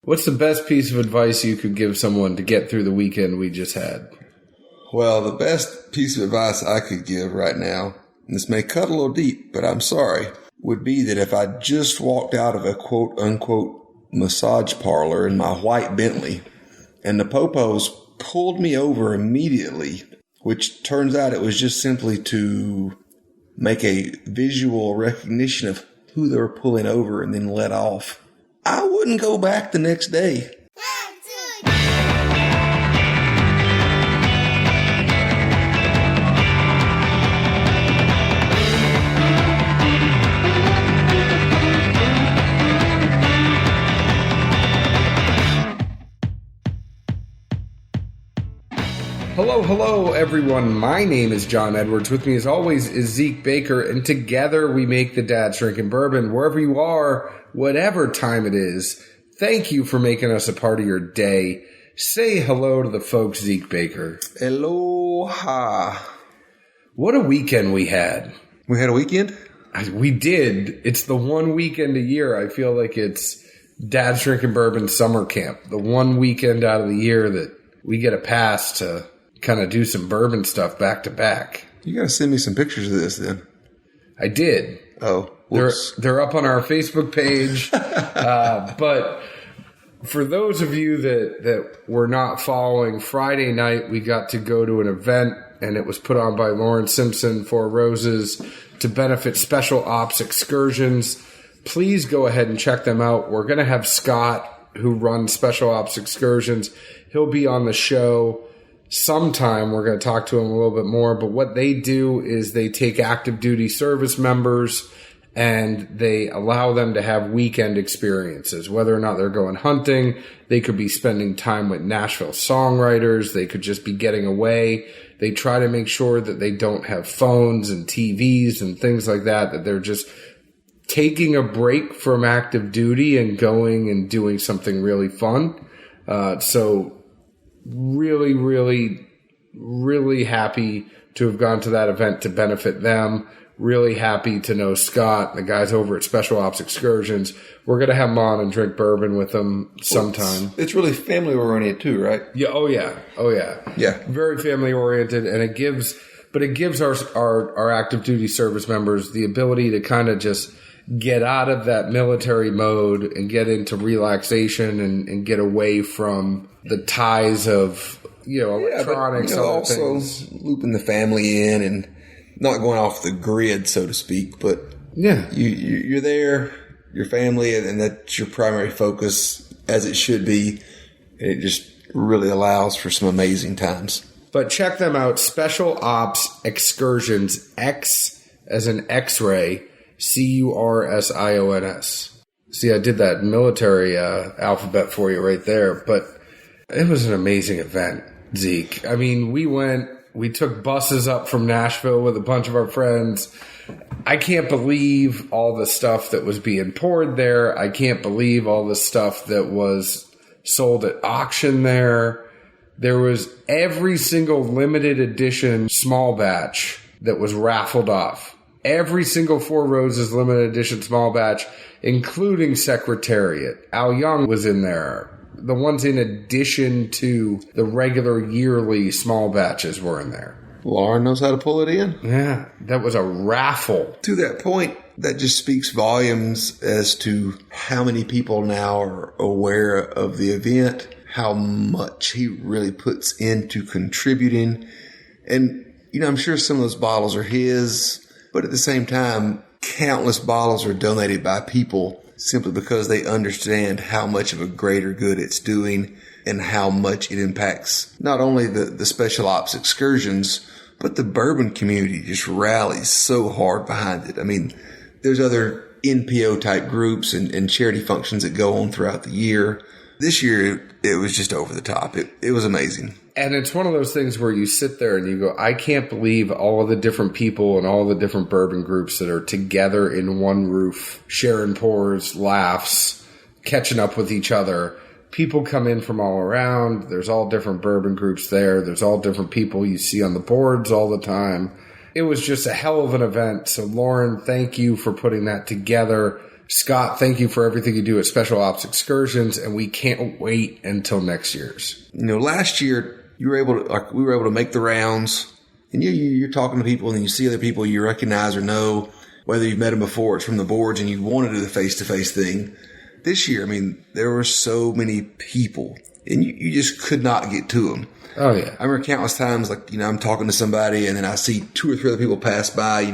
What's the best piece of advice you could give someone to get through the weekend we just had? Well, the best piece of advice I could give right now, and this may cut a little deep, but I'm sorry, would be that if I just walked out of a quote-unquote massage parlor in my white Bentley and the popos pulled me over immediately, which turns out it was just simply to make a visual recognition of who they were pulling over and then let off, I wouldn't go back the next day. Hello, everyone. My name is John Edwards. With me, as always, is Zeke Baker, and together we make the Dad's Drinking Bourbon. Wherever you are, whatever time it is, thank you for making us a part of your day. Say hello to the folks, Zeke Baker. Aloha. What a weekend we had. We had a weekend? We did. It's the one weekend a year. I feel like it's Dad's Drinking Bourbon summer camp. The one weekend out of the year that we get a pass to kind of do some bourbon stuff back to back. You got to send me some pictures of this then. I did. Oh, whoops. They're up on our Facebook page. But for those of you that were not following, Friday night we got to go to an event, and it was put on by Lauren Simpson, Four Roses, to benefit Special Ops Excursions. Please go ahead and check them out. We're going to have Scott, who runs Special Ops Excursions. He'll be on the show sometime. We're going to talk to him a little bit more. But what they do is they take active duty service members and they allow them to have weekend experiences. Whether or not they're going hunting, they could be spending time with Nashville songwriters. They could just be getting away. They try to make sure that they don't have phones and TVs and things like that, that they're just taking a break from active duty and going and doing something really fun. So really, really, really happy to have gone to that event to benefit them. Really happy to know Scott and the guys over at Special Ops Excursions. We're going to have them on and drink bourbon with them sometime. Well, it's really family oriented too, right? Yeah. Oh yeah. Yeah. Very family oriented, and it gives our active duty service members the ability to kind of just get out of that military mode and get into relaxation and get away from the ties of, electronics. But, also looping the family in and not going off the grid, so to speak. But yeah, you're there, your family, and that's your primary focus, as it should be. And it just really allows for some amazing times. But check them out, Special Ops Excursions, X as in X-ray, CURSIONS. See, I did that military alphabet for you right there, but it was an amazing event, Zeke. I mean, we took buses up from Nashville with a bunch of our friends. I can't believe all the stuff that was being poured there. I can't believe all the stuff that was sold at auction there. There was every single limited edition small batch that was raffled off. Every single Four Roses limited edition small batch, including Secretariat. Al Young was in there. The ones in addition to the regular yearly small batches were in there. Lauren knows how to pull it in. Yeah, that was a raffle. To that point, that just speaks volumes as to how many people now are aware of the event, how much he really puts into contributing. And, I'm sure some of those bottles are his, but at the same time, countless bottles are donated by people simply because they understand how much of a greater good it's doing and how much it impacts not only the Special Ops Excursions, but the bourbon community just rallies so hard behind it. I mean, there's other NPO type groups and charity functions that go on throughout the year. This year, it was just over the top. It was amazing. And it's one of those things where you sit there and you go, I can't believe all of the different people and all the different bourbon groups that are together in one roof, sharing pours, laughs, catching up with each other. People come in from all around. There's all different bourbon groups there. There's all different people you see on the boards all the time. It was just a hell of an event. So, Lauren, thank you for putting that together. Scott, thank you for everything you do at Special Ops Excursions, and we can't wait until next year's. Last year we were able to make the rounds, and you're talking to people, and you see other people you recognize or know, whether you've met them before, it's from the boards, and you want to do the face-to-face thing. This year, there were so many people, and you just could not get to them. Oh, yeah. I remember countless times, I'm talking to somebody, and then I see 2 or 3 other people pass by,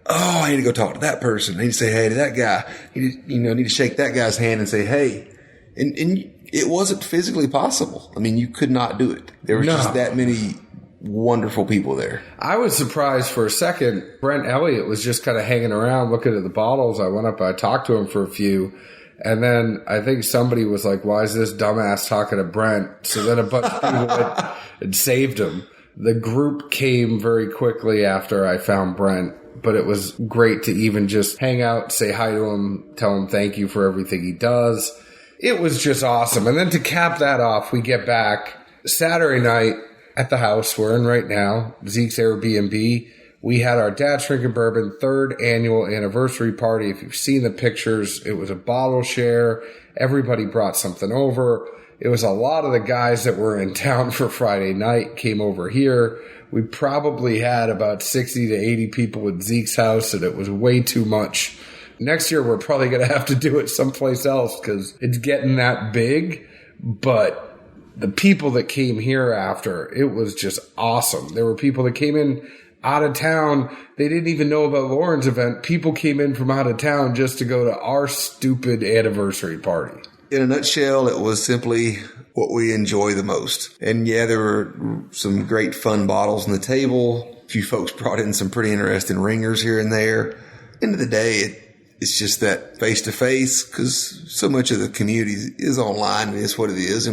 I need to go talk to that person. I need to say hey to that guy. I need to shake that guy's hand and say hey. And it wasn't physically possible. You could not do it. There was just that many wonderful people there. I was surprised for a second. Brent Elliott was just kind of hanging around looking at the bottles. I went up, I talked to him for a few. And then I think somebody was like, why is this dumbass talking to Brent? So then a bunch of people had saved him. The group came very quickly after I found Brent, but it was great to even just hang out, say hi to him, tell him thank you for everything he does. It was just awesome. And then to cap that off, we get back Saturday night at the house we're in right now, Zeke's Airbnb. We had our Dad's Drinking Bourbon 3rd annual anniversary party. If you've seen the pictures, it was a bottle share. Everybody brought something over. It was a lot of the guys that were in town for Friday night came over here. We probably had about 60 to 80 people at Zeke's house, and it was way too much. Next year, we're probably going to have to do it someplace else because it's getting that big. But the people that came here after, it was just awesome. There were people that came in out of town. They didn't even know about Lauren's event. People came in from out of town just to go to our stupid anniversary party. In a nutshell, it was simply what we enjoy the most. And yeah, there were some great fun bottles on the table. A few folks brought in some pretty interesting ringers here and there. End of the day, it's just that face-to-face, because so much of the community is online. It's what it is.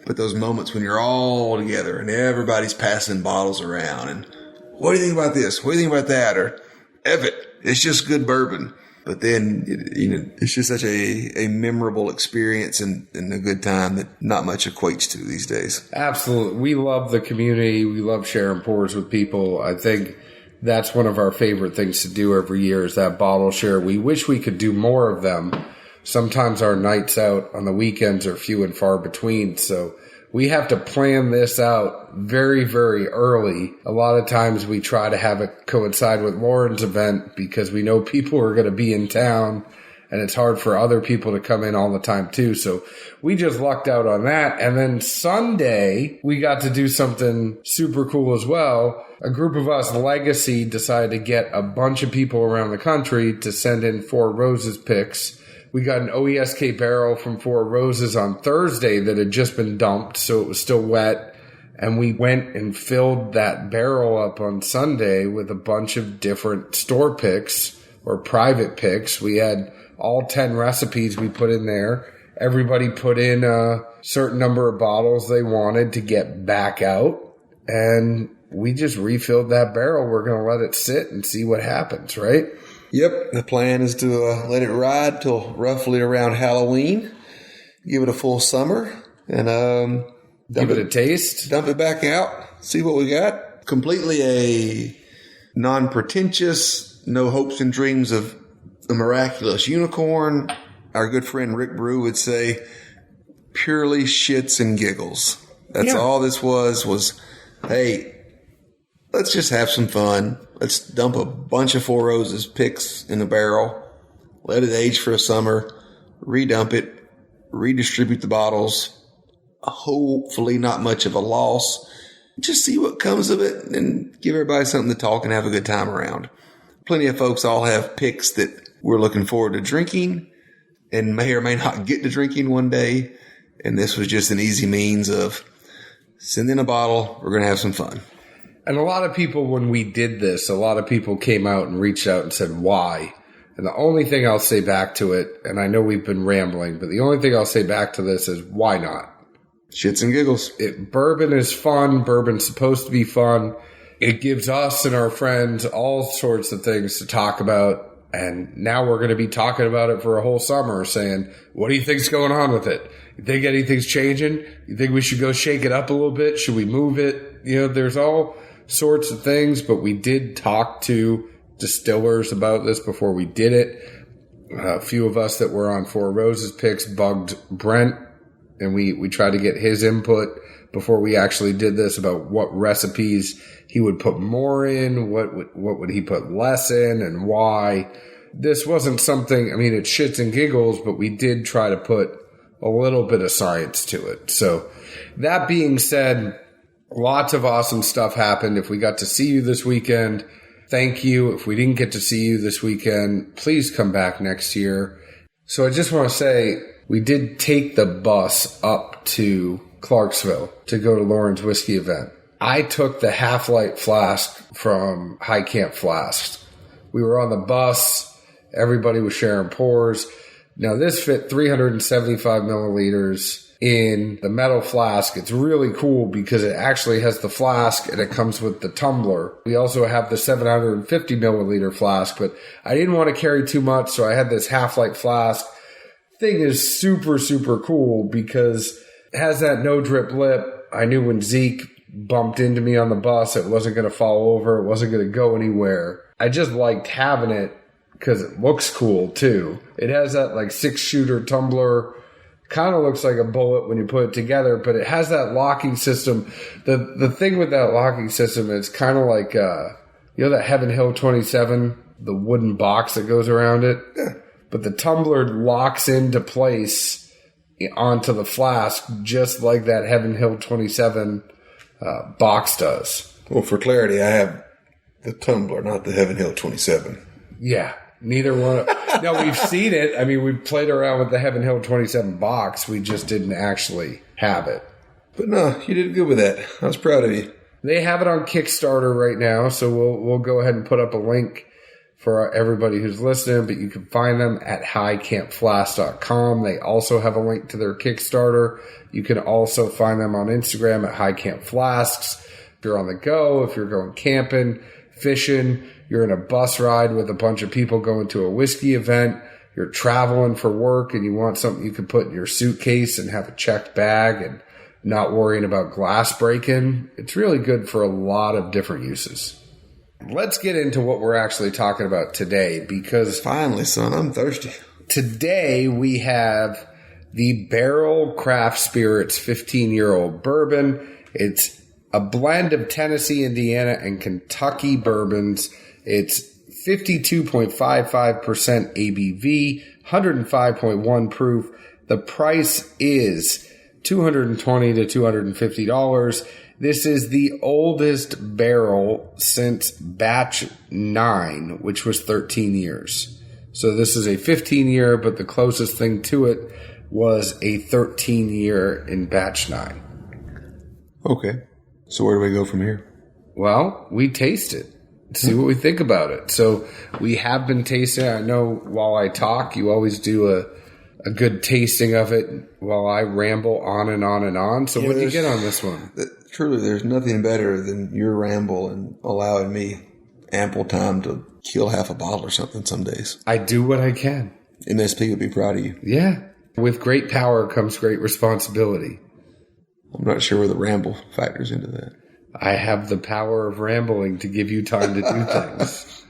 But those moments when you're all together and everybody's passing bottles around and what do you think about this? What do you think about that? Or, Evan, it's just good bourbon. But then, it's just such a memorable experience and a good time that not much equates to these days. Absolutely. We love the community. We love sharing pours with people. I think that's one of our favorite things to do every year is that bottle share. We wish we could do more of them. Sometimes our nights out on the weekends are few and far between. So we have to plan this out very, very early. A lot of times we try to have it coincide with Lauren's event because we know people are going to be in town and it's hard for other people to come in all the time too. So we just lucked out on that. And then Sunday, we got to do something super cool as well. A group of us, Legacy, decided to get a bunch of people around the country to send in Four Roses picks. We got an OESK barrel from Four Roses on Thursday that had just been dumped, so it was still wet. And we went and filled that barrel up on Sunday with a bunch of different store picks or private picks. We had all 10 recipes we put in there. Everybody put in a certain number of bottles they wanted to get back out. And we just refilled that barrel. We're going to let it sit and see what happens, right? Yep, the plan is to let it ride till roughly around Halloween, give it a full summer, and give it a taste. Dump it back out, see what we got. Completely a non-pretentious, no hopes and dreams of a miraculous unicorn. Our good friend Rick Brew would say, purely shits and giggles. That's all this was, hey, let's just have some fun. Let's dump a bunch of Four Roses picks in a barrel, let it age for a summer, redump it, redistribute the bottles. Hopefully not much of a loss. Just see what comes of it and give everybody something to talk and have a good time around. Plenty of folks all have picks that we're looking forward to drinking and may or may not get to drinking one day. And this was just an easy means of send in a bottle. We're going to have some fun. And a lot of people, when we did this, a lot of people came out and reached out and said, why? And the only thing I'll say back to it, and I know we've been rambling, but the only thing I'll say back to this is, why not? Shits and giggles. Bourbon is fun. Bourbon's supposed to be fun. It gives us and our friends all sorts of things to talk about. And now we're going to be talking about it for a whole summer, saying, what do you think's going on with it? You think anything's changing? You think we should go shake it up a little bit? Should we move it? There's all sorts of things, but we did talk to distillers about this before we did it. A few of us that were on Four Roses picks bugged Brent, and we tried to get his input before we actually did this about what recipes he would put more in, what would he put less in, and why. This wasn't something, I mean, it's shits and giggles, but we did try to put a little bit of science to it. So that being said, lots of awesome stuff happened. If we got to see you this weekend, thank you. If we didn't get to see you this weekend, please come back next year. So I just want to say, we did take the bus up to Clarksville to go to Lauren's whiskey event. I took the Half-Light flask from High Camp Flasks. We were on the bus. Everybody was sharing pours. Now, this fit 375 milliliters in the metal flask. It's really cool because it actually has the flask and it comes with the tumbler. We also have the 750 milliliter flask, but I didn't want to carry too much, so I had this Half-Light flask. Thing is super, super cool because it has that no drip lip. I knew when Zeke bumped into me on the bus, it wasn't going to fall over. It wasn't going to go anywhere. I just liked having it because it looks cool too. It has that like 6-shooter tumbler. Kind of looks like a bullet when you put it together, but it has that locking system. The thing with that locking system is kind of like, you know that Heaven Hill 27, the wooden box that goes around it? Yeah. But the tumbler locks into place onto the flask just like that Heaven Hill 27 box does. Well, for clarity, I have the tumbler, not the Heaven Hill 27. Yeah, neither one. No, we've seen it. I mean, we've played around with the Heaven Hill 27 box. We just didn't actually have it. But no, you did good with that. I was proud of you. They have it on Kickstarter right now, so we'll go ahead and put up a link for everybody who's listening, but you can find them at highcampflask.com. They also have a link to their Kickstarter. You can also find them on Instagram at highcampflasks. If you're on the go, if you're going camping, fishing, you're in a bus ride with a bunch of people going to a whiskey event, you're traveling for work and you want something you can put in your suitcase and have a checked bag and not worrying about glass breaking, it's really good for a lot of different uses. Let's get into what we're actually talking about today because... Finally, son, I'm thirsty. Today we have the Barrell Craft Spirits 15-year-old bourbon. It's a blend of Tennessee, Indiana, and Kentucky bourbons. It's 52.55% ABV, 105.1 proof. The price is $220 to $250. This is the oldest barrel since batch 9, which was 13 years. So this is a 15-year, but the closest thing to it was a 13-year in batch 9. Okay. So where do we go from here? Well, we taste it. See what we think about it. So we have been tasting. I know while I talk, you always do a good tasting of it while I ramble on and on and on. So what do you get on this one? Truly, there's nothing better than your ramble and allowing me ample time to kill half a bottle or something some days. I do what I can. MSP would be proud of you. Yeah. With great power comes great responsibility. I'm not sure where the ramble factors into that. I have the power of rambling to give you time to do things.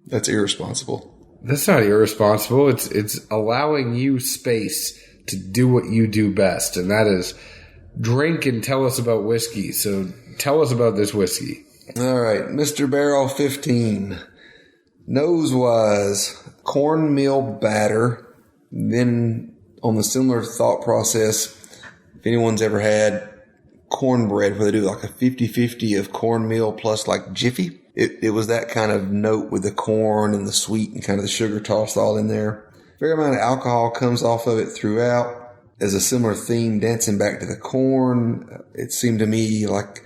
That's irresponsible. That's not irresponsible. It's allowing you space to do what you do best, and that is drink and tell us about whiskey. So tell us about this whiskey. All right, Mr. Barrell 15. Nose-wise, cornmeal batter. Then on the similar thought process, if anyone's ever had cornbread where they do like a 50-50 of cornmeal plus like Jiffy, it was that kind of note with the corn and the sweet and kind of the sugar tossed all in there. Fair amount of alcohol comes off of it throughout. As a similar theme, dancing back to the corn, it seemed to me like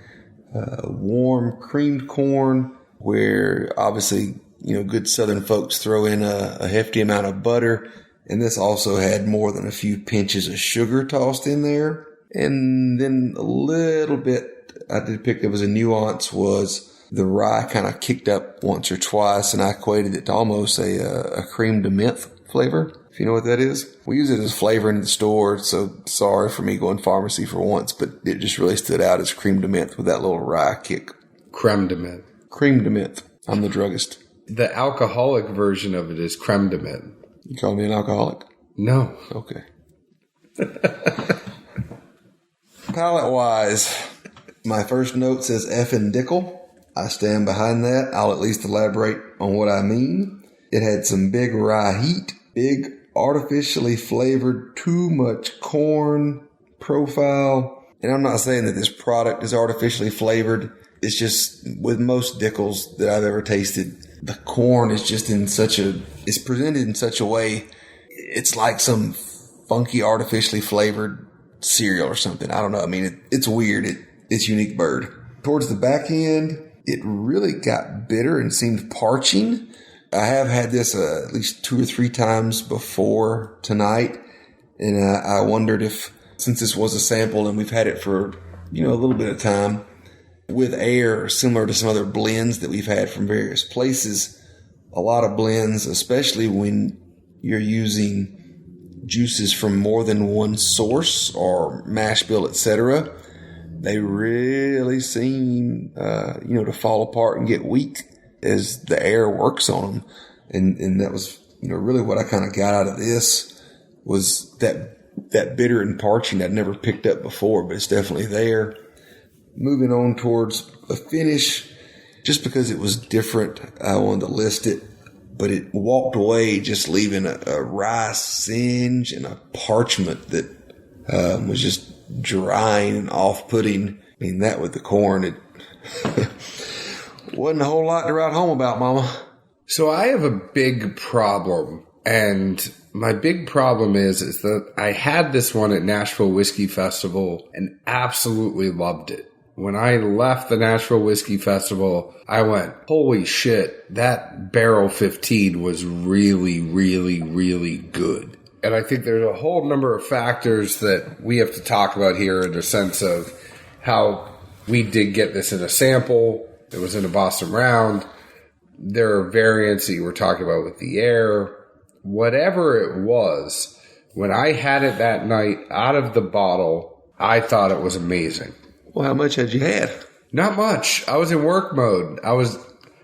warm creamed corn, where obviously, good Southern folks throw in a hefty amount of butter. And this also had more than a few pinches of sugar tossed in there. And then a little bit I did pick up as a nuance was the rye kind of kicked up once or twice, and I equated it to almost a cream de menthe flavor, if you know what that is. We use it as flavor in the store, so sorry for me going pharmacy for once, but it just really stood out as cream de menthe with that little rye kick. Creme de menthe. Cream de menthe. I'm the druggist. The alcoholic version of it is creme de menthe. You call me an alcoholic? No. Okay. Palate-wise, my first note says effing Dickel. I stand behind that. I'll at least elaborate on what I mean. It had some big rye heat, big artificially flavored, too much corn profile. And I'm not saying that this product is artificially flavored. It's just with most Dickels that I've ever tasted, the corn is just it's presented in such a way, it's like some funky artificially flavored cereal or something. I don't know. I mean, it's weird. It's unique bird. Towards the back end, it really got bitter and seemed parching. I have had this at least 2 or 3 times before tonight. And I wondered if, since this was a sample and we've had it for, a little bit of time, with air, similar to some other blends that we've had from various places, a lot of blends, especially when you're using juices from more than one source or mash bill, etc., they really seem, to fall apart and get weak as the air works on them. And that was, really what I kind of got out of this was that bitter and parching I'd never picked up before, but it's definitely there. Moving on towards a finish, just because it was different, I wanted to list it, but it walked away just leaving a rye singe and a parchment that was just drying and off-putting. I mean, that with the corn, it wasn't a whole lot to write home about, Mama. So I have a big problem, and my big problem is that I had this one at Nashville Whiskey Festival and absolutely loved it. When I left the Nashville Whiskey Festival, I went, holy shit, that Barrell 15 was really, really, really good. And I think there's a whole number of factors that we have to talk about here in the sense of how we did get this in a sample. It was in a Boston Round. There are variants that you were talking about with the air. Whatever it was, when I had it that night out of the bottle, I thought it was amazing. Well, how much had you had? Not much. I was in work mode.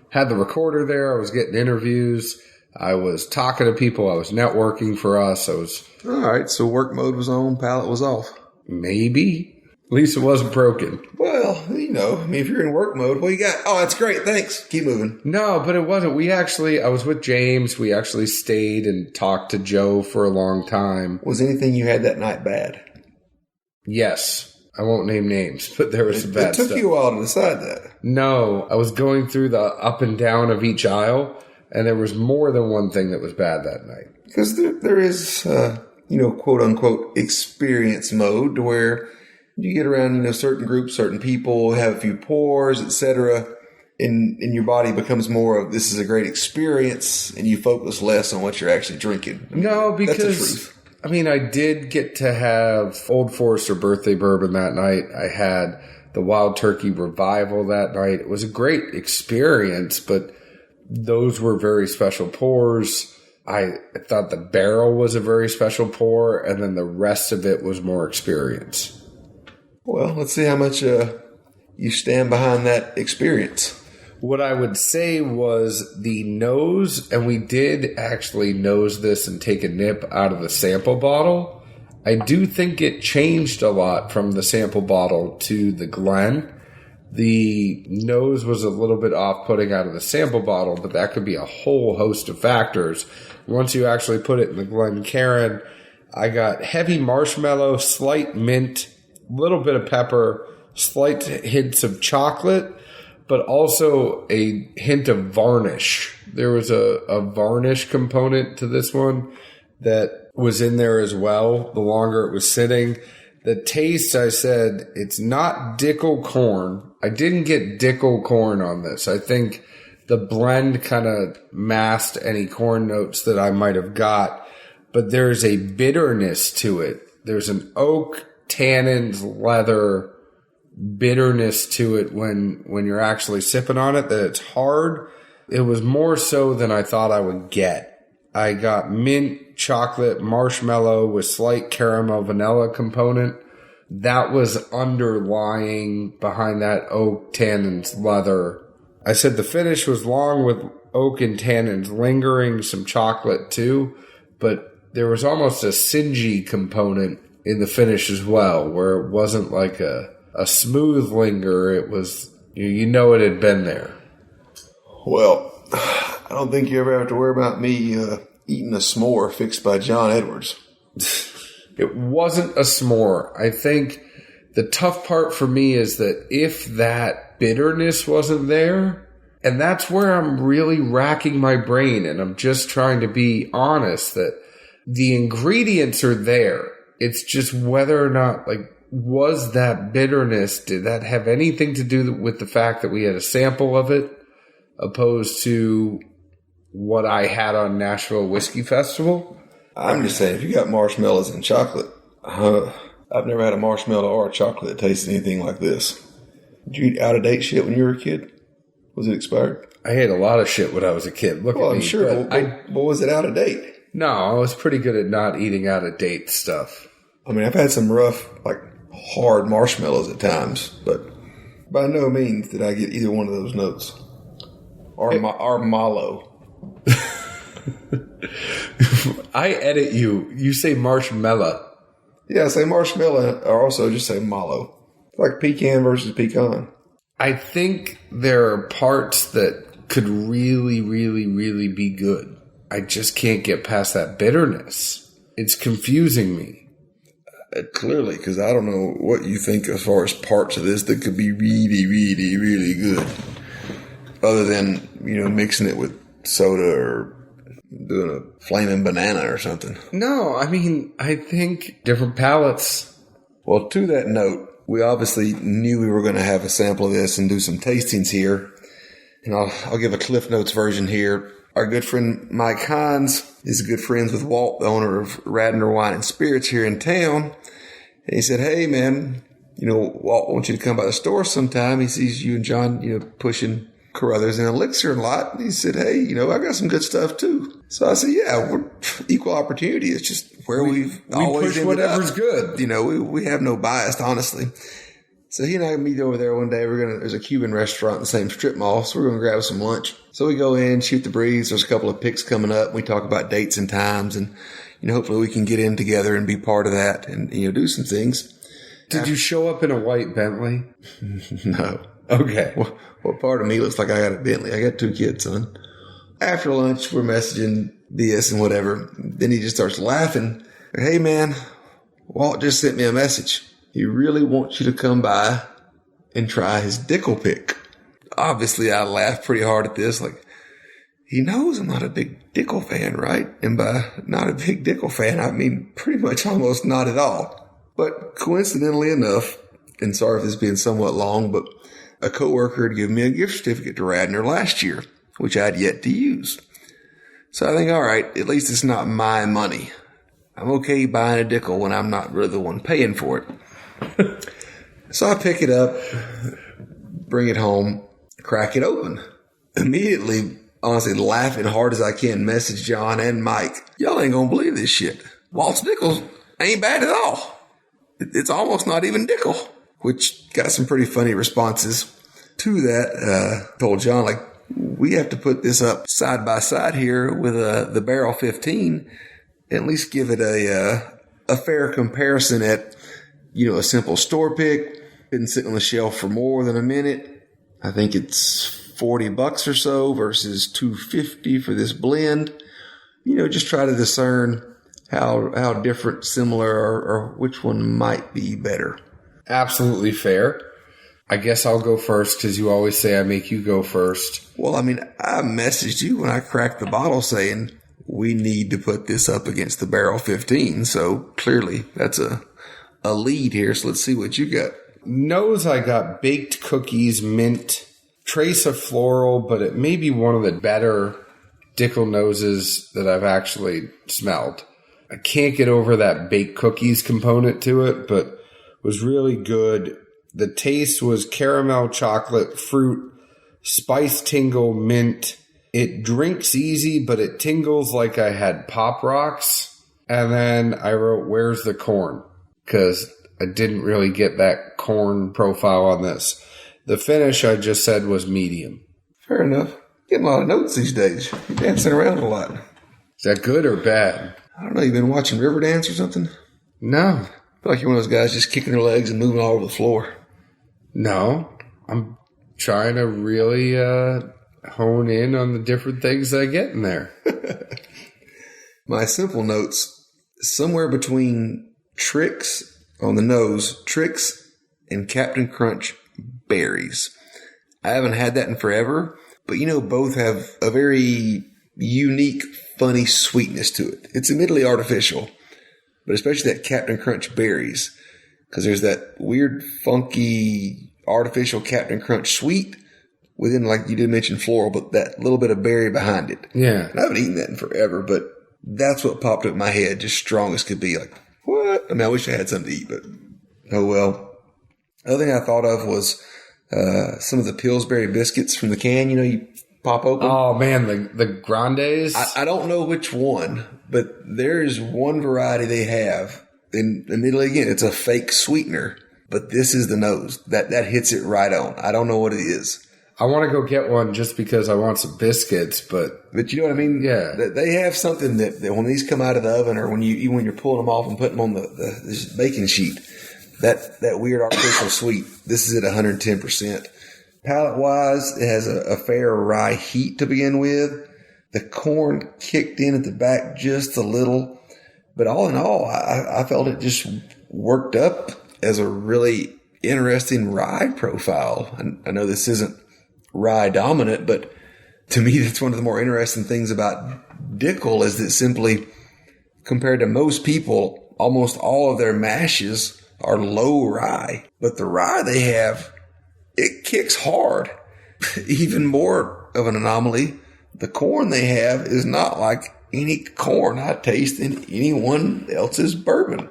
Had the recorder there. I was getting interviews. I was talking to people. I was networking for us. All right. So work mode was on, palate was off. Maybe. At least it wasn't broken. Well, if you're in work mode, what you got? Oh, that's great. Thanks. Keep moving. No, but it wasn't. I was with James. We actually stayed and talked to Joe for a long time. Was anything you had that night bad? Yes. I won't name names, but there was some bad stuff. It took you a while to decide that. No, I was going through the up and down of each aisle, and there was more than one thing that was bad that night. Because there is, quote unquote, experience mode where you get around, certain groups, certain people, have a few pours, etc., and your body becomes more of this is a great experience, and you focus less on what you're actually drinking. No, because that's the truth. I did get to have Old Forester birthday bourbon that night. I had the Wild Turkey Revival that night. It was a great experience, but those were very special pours. I thought the Barrell was a very special pour, and then the rest of it was more experience. Well, let's see how much you stand behind that experience. What I would say was the nose, and we did actually nose this and take a nip out of the sample bottle. I do think it changed a lot from the sample bottle to the Glen. The nose was a little bit off-putting out of the sample bottle, but that could be a whole host of factors. Once you actually put it in the Glencairn, I got heavy marshmallow, slight mint, little bit of pepper, slight hints of chocolate, but also a hint of varnish. There was a varnish component to this one that was in there as well, the longer it was sitting. The taste, I said, it's not Dickel corn. I didn't get Dickel corn on this. I think the blend kind of masked any corn notes that I might have got, but there's a bitterness to it. There's an oak, tannins, leather bitterness to it when you're actually sipping on it, that it's hard. It was more so than I thought I would get. I got mint, chocolate, marshmallow with slight caramel vanilla component. That was underlying behind that oak, tannins, leather. I said the finish was long with oak and tannins lingering, some chocolate too, but there was almost a singy component in the finish as well, where it wasn't like a smooth linger. It was, you know, it had been there. Well, I don't think you ever have to worry about me eating a s'more fixed by John Edwards. It wasn't a s'more. I think the tough part for me is that if that bitterness wasn't there, and that's where I'm really racking my brain, and I'm just trying to be honest that the ingredients are there. It's just whether or not, like, was that bitterness, did that have anything to do with the fact that we had a sample of it opposed to what I had on Nashville Whiskey Festival? I'm just saying, if you got marshmallows and chocolate, I've never had a marshmallow or a chocolate that tasted anything like this. Did you eat out-of-date shit when you were a kid? Was it expired? I ate a lot of shit when I was a kid. Look at me. I'm sure. But was it out of date? No, I was pretty good at not eating out-of-date stuff. I mean, I've had some rough, like, hard marshmallows at times, but by no means did I get either one of those notes. Or mallow. I edit you. You say marshmallow. Yeah, I say marshmallow, or also just say mallow. Like pecan versus pecan. I think there are parts that could really, really, really be good. I just can't get past that bitterness. It's confusing me. Clearly, because I don't know what you think as far as parts of this that could be really, really, really good. Other than, mixing it with soda or doing a flaming banana or something. No, I mean, I think different palates. Well, to that note, we obviously knew we were going to have a sample of this and do some tastings here. And I'll give a Cliff Notes version here. Our good friend Mike Hines is good friends with Walt, the owner of Radnor Wine and Spirits here in town. And he said, hey, man, Walt wants you to come by the store sometime. He sees you and John, pushing Carruthers and Elixir a lot. And he said, hey, I got some good stuff too. So I said, yeah, we're equal opportunity. It's just where we always push whatever's good. We have no bias, honestly. So he and I meet over there one day. There's a Cuban restaurant in the same strip mall. So we're going to grab some lunch. So we go in, shoot the breeze. There's a couple of picks coming up. We talk about dates and times, and, hopefully we can get in together and be part of that and, do some things. Did you show up in a white Bentley? No. Okay. What part of me looks like I got a Bentley? I got 2 kids, son. After lunch, we're messaging BS and whatever. Then he just starts laughing. Hey, man, Walt just sent me a message. He really wants you to come by and try his Dickel pick. Obviously, I laughed pretty hard at this. Like, he knows I'm not a big Dickel fan, right? And by not a big Dickel fan, I mean pretty much almost not at all. But coincidentally enough, and sorry if this is being somewhat long, but a coworker had given me a gift certificate to Radnor last year, which I had yet to use. So I think, all right, at least it's not my money. I'm okay buying a Dickel when I'm not really the one paying for it. So I pick it up, bring it home, crack it open. Immediately, honestly, laughing hard as I can, message John and Mike. Y'all ain't gonna believe this shit. Walt's Dickel ain't bad at all. It's almost not even Dickel, which got some pretty funny responses to that. Told John, like, we have to put this up side by side here with the Barrell 15, at least give it a fair comparison at, a simple store pick. Been sitting on the shelf for more than a minute. I think it's $40 or so versus $250 for this blend. Just try to discern how different, similar, or which one might be better. Absolutely fair. I guess I'll go first because you always say I make you go first. Well, I messaged you when I cracked the bottle saying we need to put this up against the Barrell 15. So clearly that's a lead here. So let's see what you got. Nose, I got baked cookies, mint, trace of floral, but it may be one of the better Dickel noses that I've actually smelled. I can't get over that baked cookies component to it, but was really good. The taste was caramel, chocolate, fruit, spice tingle, mint. It drinks easy, but it tingles like I had Pop Rocks. And then I wrote, where's the corn? Because I didn't really get that corn profile on this. The finish I just said was medium. Fair enough. Getting a lot of notes these days. You're dancing around a lot. Is that good or bad? I don't know, you been watching Riverdance or something? No. I feel like you're one of those guys just kicking their legs and moving all over the floor. No. I'm trying to really hone in on the different things I get in there. My simple notes, somewhere between Trix on the nose, Trix and Captain Crunch berries. I haven't had that in forever, but both have a very unique, funny sweetness to it. It's admittedly artificial, but especially that Captain Crunch berries, because there's that weird, funky, artificial Captain Crunch sweet within, like you did mention, floral, but that little bit of berry behind it. Yeah. And I haven't eaten that in forever, but that's what popped up in my head, just strong as could be. Like, what? I mean, I wish I had something to eat, but oh well. The other thing I thought of was some of the Pillsbury biscuits from the can, you pop open. Oh, man, the Grandes? I don't know which one, but there's one variety they have. And admittedly, again, it's a fake sweetener, but this is the nose. That hits it right on. I don't know what it is. I want to go get one just because I want some biscuits, but you know what I mean? Yeah. They have something that when these come out of the oven or when you're pulling them off and putting them on this baking sheet, that weird artificial sweet, this is at 110%. Palate-wise, it has a fair rye heat to begin with. The corn kicked in at the back just a little. But all in all, I felt it just worked up as a really interesting rye profile. I know this isn't rye dominant, but to me, that's one of the more interesting things about Dickel is that simply, compared to most people, almost all of their mashes are low rye. But the rye they have, it kicks hard. Even more of an anomaly, the corn they have is not like any corn I taste in anyone else's bourbon.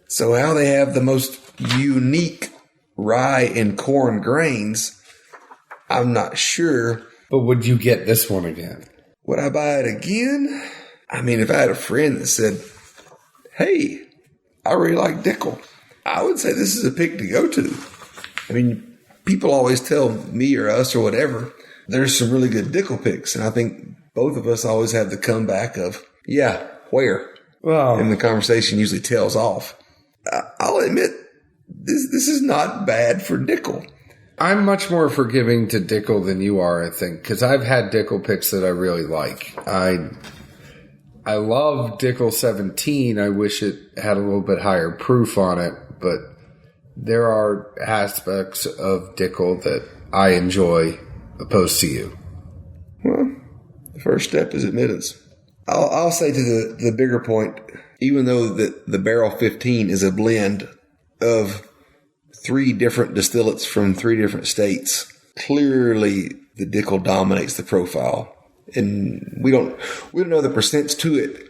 So how they have the most unique rye and corn grains, I'm not sure. But would you get this one again? Would I buy it again? I mean, if I had a friend that said, hey, I really like Dickel, I would say this is a pick to go to. I mean, people always tell me or us or whatever, there's some really good Dickel picks. And I think both of us always have the comeback of, yeah, where? Well, and the conversation usually tails off. I'll admit, this is not bad for Dickel. I'm much more forgiving to Dickel than you are, I think, because I've had Dickel picks that I really like. I love Dickel 17. I wish it had a little bit higher proof on it, but there are aspects of Dickel that I enjoy opposed to you. Well, the first step is admittance. I'll say to the bigger point, even though the Barrell 15 is a blend of 3 different distillates from 3 different states, clearly the Dickel dominates the profile. And we don't know the percents to it.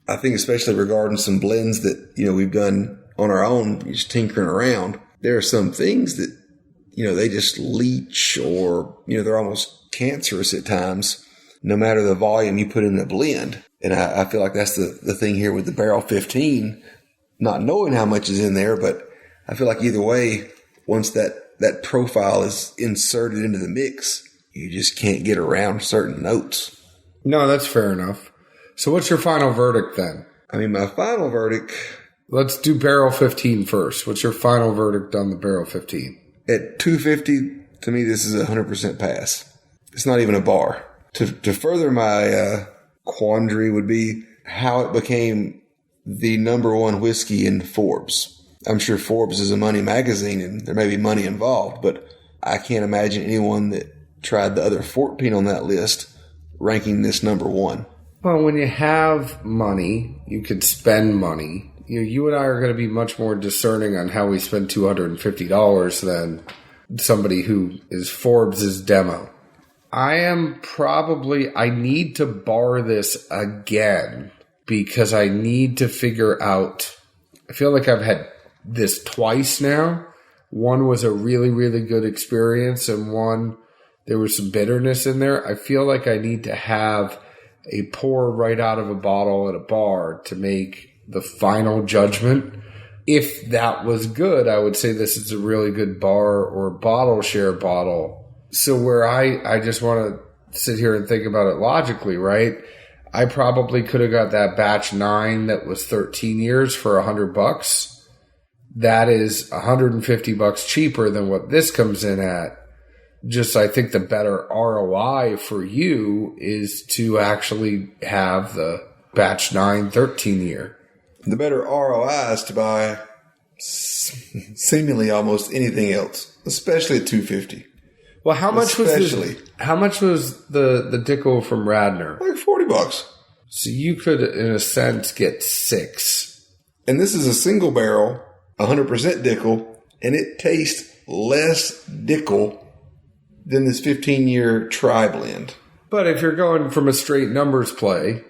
I think especially regarding some blends that, we've done on our own, just tinkering around, there are some things that, they just leach or, they're almost cancerous at times, no matter the volume you put in the blend. And I feel like that's the thing here with the Barrell 15, not knowing how much is in there, but I feel like either way, once that profile is inserted into the mix, you just can't get around certain notes. No, that's fair enough. So what's your final verdict then? I mean, my final verdict... Let's do Barrell 15 first. What's your final verdict on the Barrell 15? At $2.50, to me, this is a 100% pass. It's not even a bar. To further my quandary would be how it became the number 1 whiskey in Forbes. I'm sure Forbes is a money magazine and there may be money involved, but I can't imagine anyone that tried the other 14 on that list ranking this number 1. Well, when you have money, you could spend money. You and I are going to be much more discerning on how we spend $250 than somebody who is Forbes' demo. I need to bar this again because I need to figure out, I feel like I've had this twice now. One was a really, really good experience and one, there was some bitterness in there. I feel like I need to have a pour right out of a bottle at a bar to make the final judgment. If that was good, I would say this is a really good bar or bottle share bottle. So where I just want to sit here and think about it logically, right? I probably could have got that batch 9 that was 13 years for $100. That is $150 cheaper than what this comes in at. Just, I think the better ROI for you is to actually have the batch 9 13 year. The better ROI is to buy seemingly almost anything else, especially at $250. Well, how much was the Dickel from Radnor? Like $40. So you could, in a sense, get 6. And this is a single barrel, 100% Dickel, and it tastes less Dickel than this 15-year tri-blend. But if you're going from a straight numbers play,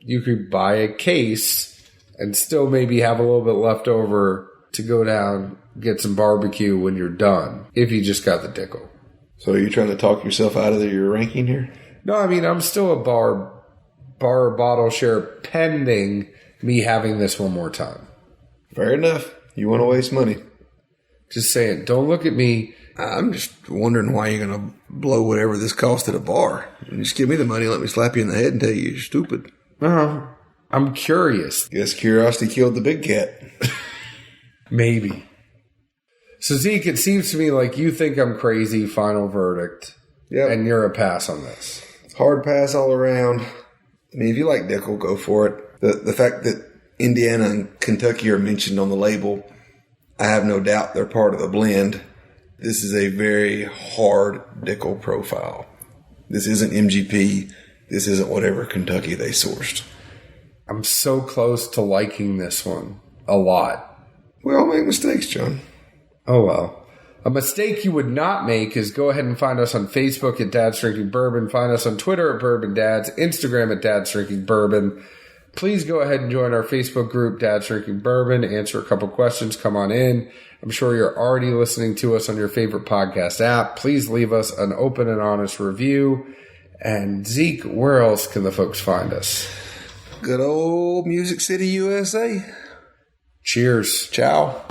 you could buy a case and still maybe have a little bit left over to go down, get some barbecue when you're done, if you just got the Dickel. So are you trying to talk yourself out of your ranking here? No, I mean, I'm still a bar bottle share pending me having this one more time. Fair enough. You want to waste money. Just saying, don't look at me. I'm just wondering why you're going to blow whatever this cost at a bar. Just give me the money, let me slap you in the head and tell you you're stupid. I'm curious. Guess curiosity killed the big cat. Maybe. So, Zeke, it seems to me like you think I'm crazy, final verdict. Yep. And you're a pass on this. Hard pass all around. I mean, if you like Dickel, go for it. The fact that Indiana and Kentucky are mentioned on the label, I have no doubt they're part of the blend. This is a very hard Dickel profile. This isn't MGP. This isn't whatever Kentucky they sourced. I'm so close to liking this one a lot. We all make mistakes, John. Oh, well. A mistake you would not make is go ahead and find us on Facebook at Dad's Drinking Bourbon. Find us on Twitter at Bourbon Dads, Instagram at Dad's Drinking Bourbon. Please go ahead and join our Facebook group, Dad's Drinking Bourbon. Answer a couple questions. Come on in. I'm sure you're already listening to us on your favorite podcast app. Please leave us an open and honest review. And Zeke, where else can the folks find us? Good old Music City, USA. Cheers. Ciao.